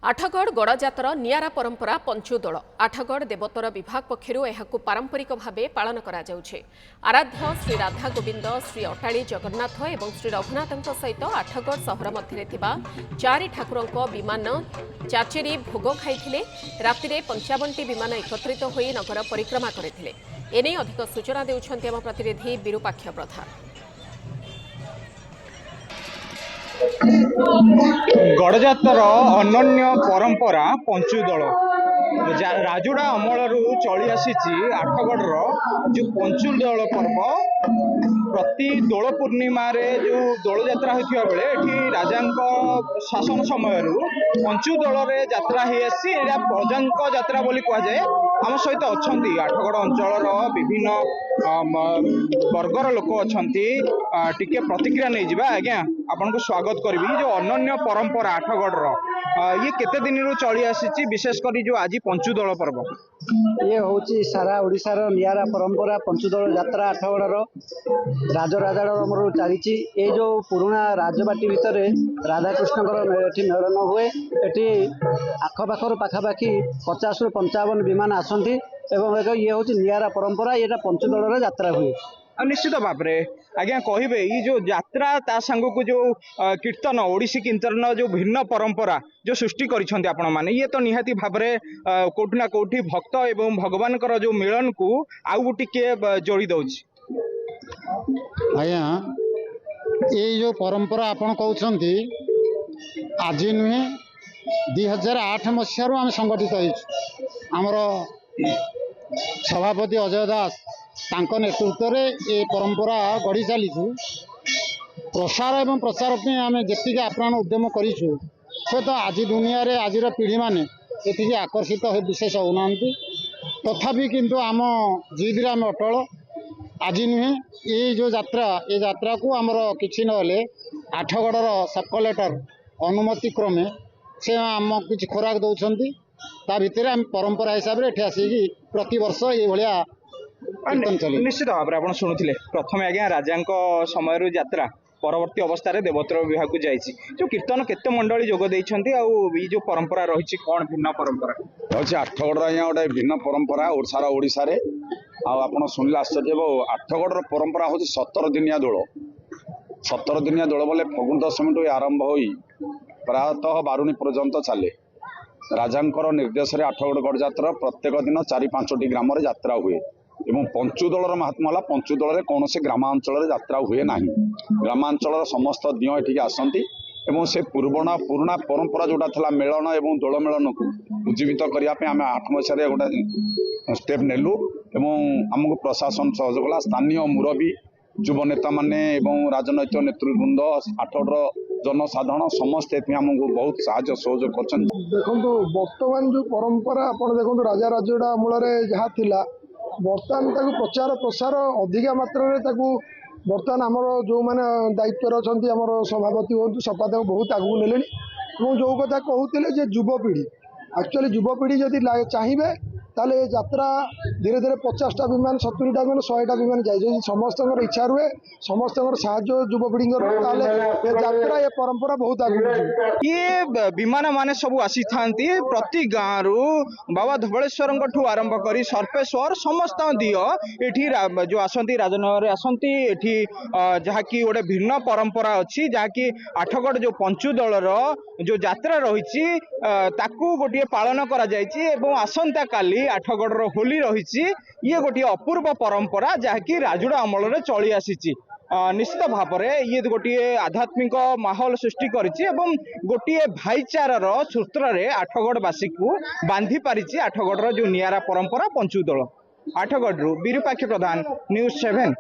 आठगढ़ गड़जातर नियारा परंपरा पंचुदोल आठगढ़ देवोत्तर विभाग पक्षर यह पारंपरिक भाव पालन आराध्य श्री राधा गोविंद श्री अटाड़ी जगन्नाथ और श्री रघुनाथ सहित आठगढ़ सहर मध्य चारि ठाकुरों विमान चाचेरी भोग खाई राति 55टी विमान एकत्रित हो नगर परिक्रमा करते एने अधिक सूचना देउछन्ति आम प्रतिनिधि विरूपाक्ष प्रधान। गड़जातर अनन्य परंपरा पंचुदोल राजुड़ा अमलू चली आसी आठगढ़ जो पंचुदोल पर्व प्रति दोल पूर्णिमा जो दोल यात्रा होता बेले ये राजा शासन समय पंचुदोल यात्रा प्रजा यात्रा बोली कहुए। आम सहित अच्छा आठगढ़ अंचल विभिन्न वर्गर लोक अच्छा टिके प्रतिक्रिया नहीं जावा। आज्ञा आपन को स्वागत करी जो अनन्य परंपरा आठगढ़ ये केते दिन रु चली आसी विशेषकर जो आज पंचुदोल पर्व ये हूँ सारा ओडिशार नियारा परंपरा पंचुदोल यात्रा आठगढ़ राजराजाड़मर चली ये जो पुराना राजबाटी भितर राधाकृष्ण मेलन हुए ये आखपाखर पाखापाखि 50 रु 55 विमान आसती ये हूँ नियारा परंपरा ये पंचुदोल यात्रा हुए। निश्चित भाव में आज्ञा कहे ये जो यात्रा ता संग को जो कीर्तन ओडिसी कीर्तन जो भिन्न परंपरा जो सृष्टि करिसेंति आपण माने ये तो निहाती भाव में कोठी ना कोठी भक्त एवं भगवान जो मिलन को आउ टिके जोड़ी दउछि। आज्ञा ये जो परंपरा आपण कहउछंती आज नुहे 2008 मसीह आम संगठित होमर सभापति अजय दास तांको नेतृत्व में ये परंपरा गढ़ी चली प्रसार एवं प्रचार आम जी आप्राण उद्यम करूँ तो आज दुनिया रे आज पीढ़ी मैंने ये आकर्षित विशेष होना तथापि किंतु आम जिद आम अटल आज नुहे ये जो यात्रा को आमर किसी ना आठगढ़ सब कलेक्टर अनुमति क्रमे से आम कि खोराक दौरान ता भितर आम परंपरा हिसाब से ये आसिक प्रति वर्ष ये भाया निश्चित भाव में आप शुणुले प्रथम आज्ञा राजा समय यात्रा परवर्ती अवस्था देवोत्तर विभाग को जाइए जो कीर्तन केते मंडली जोग देइछन्ती जो परंपरा रही कौन भिन्न परंपरा रही आठगढ़ आज्ञा गोटे भिन्न परंपरा सारा ओडिशा रे आप शुणिले आश्चर्य आठगढ़ परंपरा हूँ 17 दिनिया दोल 17 दिनिया दोल बोले फगुण दशमी टू आरंभ हो प्रायतः बारुणी पर्यंत चले राजा निर्देश आठगढ़ गड़जातर प्रत्येक दिन 4-5टी ग्राम यात्रा हुए एवं पंचुदोलर महात्मा है पंचुदोल कौन से ग्रामांचल यात्रा हुए ना ग्रामांचल समस्त दिय ये आसती एवं से पुराना परंपरा जोटा था मेलन एवं दोल मेलन को उज्जीवित करने आम 8 मसीह गोटे स्टेप नेलु एवं आमको प्रशासन सहयोग कला स्थानीय मुरबी युव नेता माने एवं राजनैतिक नेतृवृंद आठगढ़ जनसाधारण समस्ते आमको बहुत साहाय्य सहयोग कर देखो बर्तमान जो परंपरा आप देखो राजा राजड़ा मूल जहाँ थिला बर्तमान प्रचार प्रसार अधिका मात्रा बर्तमान आमर जो मैंने दायित्व अच्छा आम सभापति हूँ संपादक बहुत आगू ने जो कथा कहते युवपीढ़ी एक्चुअली युवपीढ़ी जदि चाहिए ताले यात्रा धीरे धीरे 50टा विमान 70टा विमान 100टा विमान जाए समस्त इच्छा रुए समस्त साहाय्य युवपीढ़ी यात्रा ये परंपरा बहुत आगे ये विमान माने सब आसी थांती प्रति गाँव रु बाबा धवलेश्वर आरंभ करी सर्पेश्वर समस्त दिय एठी जो आसती राजनगर आसती एठी जहाँकि गोटे भिन्न परंपरा अच्छी जहाँकि आठगढ़ जो पंचुदोलर जो यात्रा रही ताकू गोटे पालन करा जायछि एवं आसंता काली आठगढ़ होली रही ये गोटे अपूर्व परंपरा जहाँकि राजुड़ा अमल चली आसी निश्चित भाव में ये गोटे आध्यात्मिक माहौल सृष्टि करिछि एवं गोटे भाईचारार सूत्र आठगढ़वासी को बांधि पारिछि आठगढ़ जो नियारा परंपरा पंचुदोल। आठगढ़ विरूपाक्ष प्रधान न्यूज 7।